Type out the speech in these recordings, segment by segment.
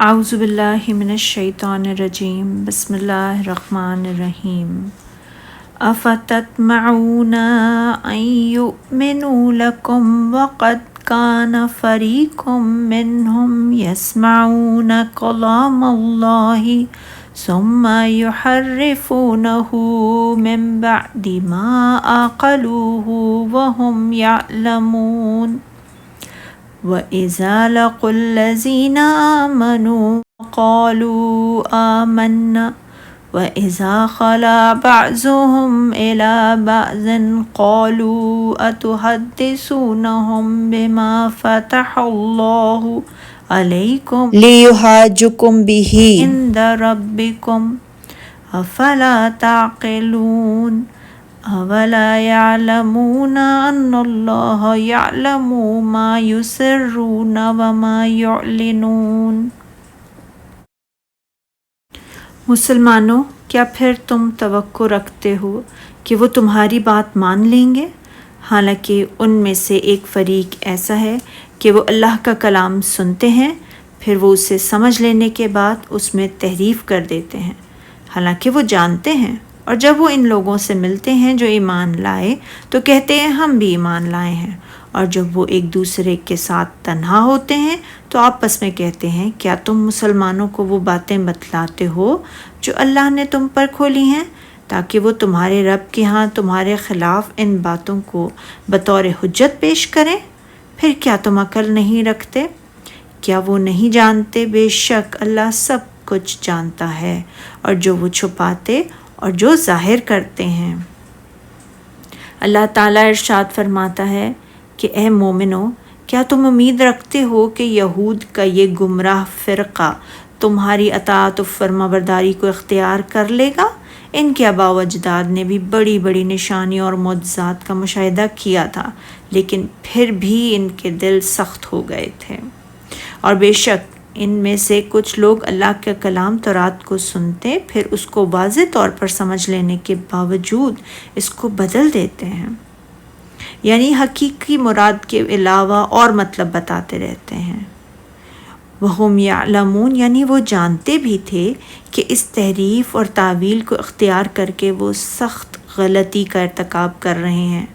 اعوذ باللہ من الشیطان الرجیم بسم اللہ الرحمن الرحیم افتطمعون ان یؤمنوا لکم وقد کان فریق منہم یسمعون کلام اللہ ثم یحرفونہ من بعد ما عقلوہ وہم یعلمون وَإِذَا لَقُوا الَّذِينَ آمَنُوا قَالُوا آمَنَّا وَإِذَا خَلَا بَعْضُهُمْ إِلَى بَعْضٍ قَالُوا أَتُحَدِّثُونَهُم بِمَا فَتَحَ اللَّهُ عَلَيْكُمْ لِيُحَاجُّوكُم بِهِ عِندَ رَبِّكُمْ أَفَلَا تَعْقِلُونَ أَوَلَا يَعْلَمُونَ أَنَّ اللَّهَ يَعْلَمُ مَا يُسِرُّونَ وَمَا يُعْلِنُونَ۔ مسلمانوں، کیا پھر تم توقع رکھتے ہو کہ وہ تمہاری بات مان لیں گے؟ حالانکہ ان میں سے ایک فریق ایسا ہے کہ وہ اللہ کا کلام سنتے ہیں، پھر وہ اسے سمجھ لینے کے بعد اس میں تحریف کر دیتے ہیں، حالانکہ وہ جانتے ہیں۔ اور جب وہ ان لوگوں سے ملتے ہیں جو ایمان لائے تو کہتے ہیں ہم بھی ایمان لائے ہیں، اور جب وہ ایک دوسرے کے ساتھ تنہا ہوتے ہیں تو آپس میں کہتے ہیں کیا تم مسلمانوں کو وہ باتیں بتلاتے ہو جو اللہ نے تم پر کھولی ہیں تاکہ وہ تمہارے رب کے ہاں تمہارے خلاف ان باتوں کو بطور حجت پیش کریں؟ پھر کیا تم عقل نہیں رکھتے؟ کیا وہ نہیں جانتے بے شک اللہ سب کچھ جانتا ہے، اور جو وہ چھپاتے اور جو ظاہر کرتے ہیں۔ اللہ تعالیٰ ارشاد فرماتا ہے کہ اے مومنو، کیا تم امید رکھتے ہو کہ یہود کا یہ گمراہ فرقہ تمہاری اطاعت و فرما برداری کو اختیار کر لے گا؟ ان کے آباء و اجداد نے بھی بڑی بڑی نشانیوں اور معجزات کا مشاہدہ کیا تھا، لیکن پھر بھی ان کے دل سخت ہو گئے تھے، اور بے شک ان میں سے کچھ لوگ اللہ کا کلام تورات کو سنتے پھر اس کو واضح طور پر سمجھ لینے کے باوجود اس کو بدل دیتے ہیں، یعنی حقیقی مراد کے علاوہ اور مطلب بتاتے رہتے ہیں۔ وَهُمْ يَعْلَمُونَ، یعنی وہ جانتے بھی تھے کہ اس تحریف اور تعویل کو اختیار کر کے وہ سخت غلطی کا ارتکاب کر رہے ہیں۔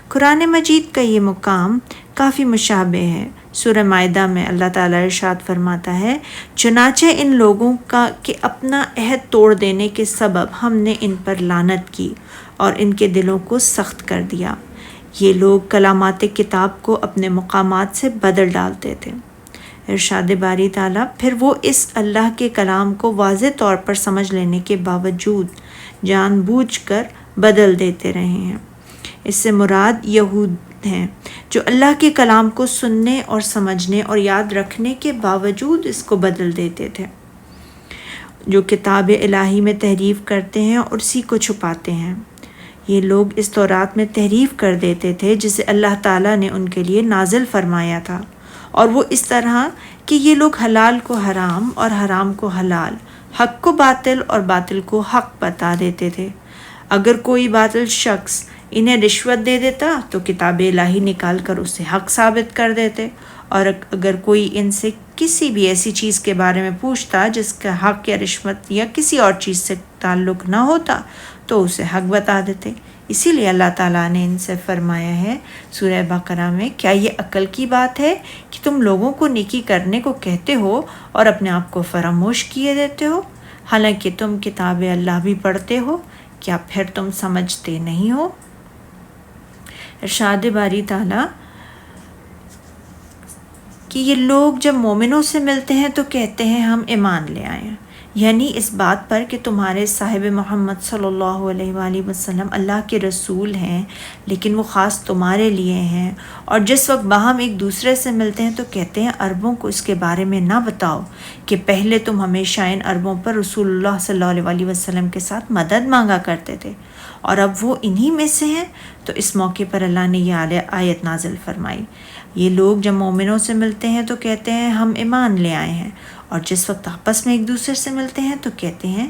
قرآن مجید کا یہ مقام کافی مشابہ ہے۔ سورہ مائدہ میں اللہ تعالیٰ ارشاد فرماتا ہے، چنانچہ ان لوگوں کا کہ اپنا عہد توڑ دینے کے سبب ہم نے ان پر لعنت کی اور ان کے دلوں کو سخت کر دیا۔ یہ لوگ کلامات کتاب کو اپنے مقامات سے بدل ڈالتے تھے۔ ارشاد باری تعالیٰ، پھر وہ اس اللہ کے کلام کو واضح طور پر سمجھ لینے کے باوجود جان بوجھ کر بدل دیتے رہے ہیں۔ اس سے مراد یہود ہیں جو اللہ کے کلام کو سننے اور سمجھنے اور یاد رکھنے کے باوجود اس کو بدل دیتے تھے، جو کتاب الہی میں تحریف کرتے ہیں اور اسی کو چھپاتے ہیں۔ یہ لوگ اس تورات میں تحریف کر دیتے تھے جسے اللہ تعالیٰ نے ان کے لیے نازل فرمایا تھا، اور وہ اس طرح کہ یہ لوگ حلال کو حرام اور حرام کو حلال، حق کو باطل اور باطل کو حق بتا دیتے تھے۔ اگر کوئی باطل شخص انہیں رشوت دے دیتا تو کتاب الہی نکال کر اسے حق ثابت کر دیتے، اور اگر کوئی ان سے کسی بھی ایسی چیز کے بارے میں پوچھتا جس کا حق یا رشوت یا کسی اور چیز سے تعلق نہ ہوتا تو اسے حق بتا دیتے۔ اسی لیے اللہ تعالیٰ نے ان سے فرمایا ہے سورہ بقرہ میں، کیا یہ عقل کی بات ہے کہ تم لوگوں کو نیکی کرنے کو کہتے ہو اور اپنے آپ کو فراموش کیے دیتے ہو، حالانکہ تم کتاب اللہ بھی پڑھتے ہو، کیا پھر تم سمجھتے نہیں ہو؟ ارشاد باری تعالیٰ کہ یہ لوگ جب مومنوں سے ملتے ہیں تو کہتے ہیں ہم ایمان لے آئے ہیں، یعنی اس بات پر کہ تمہارے صاحب محمد صلی اللہ علیہ وآلہ وسلم اللہ کے رسول ہیں، لیکن وہ خاص تمہارے لیے ہیں۔ اور جس وقت باہم ایک دوسرے سے ملتے ہیں تو کہتے ہیں عربوں کو اس کے بارے میں نہ بتاؤ کہ پہلے تم ہمیشہ ان عربوں پر رسول اللہ صلی اللہ علیہ وآلہ وسلم کے ساتھ مدد مانگا کرتے تھے، اور اب وہ انہی میں سے ہیں۔ تو اس موقع پر اللہ نے یہ آیت نازل فرمائی، یہ لوگ جب مومنوں سے ملتے ہیں تو کہتے ہیں ہم ایمان لے آئے ہیں، اور جس وقت آپس میں ایک دوسرے سے ملتے ہیں تو کہتے ہیں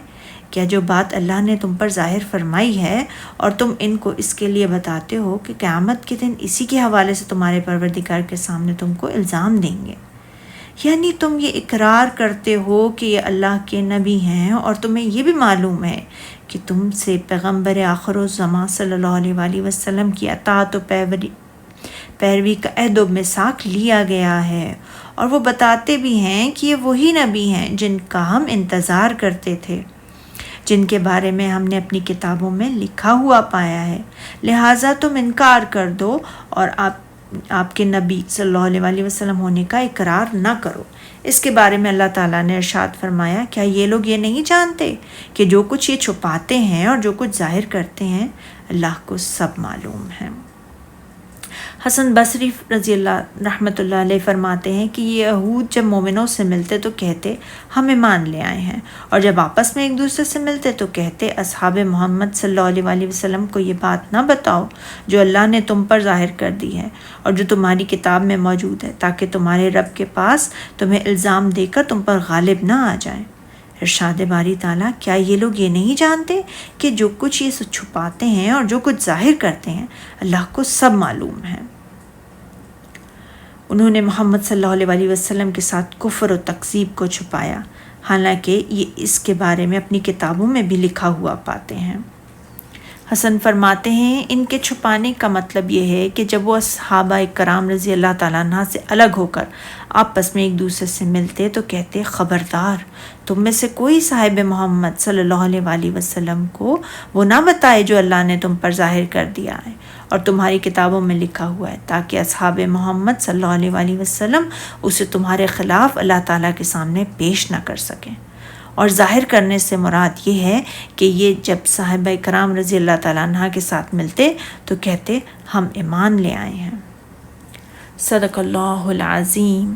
کیا جو بات اللہ نے تم پر ظاہر فرمائی ہے اور تم ان کو اس کے لیے بتاتے ہو کہ قیامت کے دن اسی کے حوالے سے تمہارے پروردگار کے سامنے تم کو الزام دیں گے۔ یعنی تم یہ اقرار کرتے ہو کہ یہ اللہ کے نبی ہیں، اور تمہیں یہ بھی معلوم ہے کہ تم سے پیغمبر آخر الزماں صلی اللہ علیہ وآلہ وسلم کی اطاعت و پیروی کا عہد و میثاق لیا گیا ہے، اور وہ بتاتے بھی ہیں کہ یہ وہی نبی ہیں جن کا ہم انتظار کرتے تھے، جن کے بارے میں ہم نے اپنی کتابوں میں لکھا ہوا پایا ہے، لہٰذا تم انکار کر دو اور آپ کے نبی صلی اللہ علیہ وآلہ وسلم ہونے کا اقرار نہ کرو۔ اس کے بارے میں اللہ تعالیٰ نے ارشاد فرمایا، کیا یہ لوگ یہ نہیں جانتے کہ جو کچھ یہ چھپاتے ہیں اور جو کچھ ظاہر کرتے ہیں اللہ کو سب معلوم ہے۔ حسن بصری رضی اللہ رحمۃ اللہ علیہ فرماتے ہیں کہ یہ یہود جب مومنوں سے ملتے تو کہتے ہم ایمان لے آئے ہیں، اور جب آپس میں ایک دوسرے سے ملتے تو کہتے اصحاب محمد صلی اللہ علیہ وآلہ وسلم کو یہ بات نہ بتاؤ جو اللہ نے تم پر ظاہر کر دی ہے اور جو تمہاری کتاب میں موجود ہے، تاکہ تمہارے رب کے پاس تمہیں الزام دے کر تم پر غالب نہ آ جائیں۔ ارشاد باری تعالیٰ، کیا یہ لوگ یہ نہیں جانتے کہ جو کچھ یہ چھپاتے ہیں اور جو کچھ ظاہر کرتے ہیں اللہ کو سب معلوم ہے۔ انہوں نے محمد صلی اللہ علیہ وآلہ وسلم کے ساتھ کفر و تکذیب کو چھپایا، حالانکہ یہ اس کے بارے میں اپنی کتابوں میں بھی لکھا ہوا پاتے ہیں۔ حسن فرماتے ہیں ان کے چھپانے کا مطلب یہ ہے کہ جب وہ صحابہ کرام رضی اللہ تعالیٰ عنہ سے الگ ہو کر آپس میں ایک دوسرے سے ملتے تو کہتے خبردار تم میں سے کوئی صاحب محمد صلی اللہ علیہ وآلہ وسلم کو وہ نہ بتائے جو اللہ نے تم پر ظاہر کر دیا ہے اور تمہاری کتابوں میں لکھا ہوا ہے، تاکہ اصحاب محمد صلی اللہ علیہ وآلہ وسلم اسے تمہارے خلاف اللہ تعالیٰ کے سامنے پیش نہ کر سکیں۔ اور ظاہر کرنے سے مراد یہ ہے کہ یہ جب صحابہ کرام رضی اللہ تعالیٰ عنہ کے ساتھ ملتے تو کہتے ہم ایمان لے آئے ہیں۔ صدق اللہ العظیم۔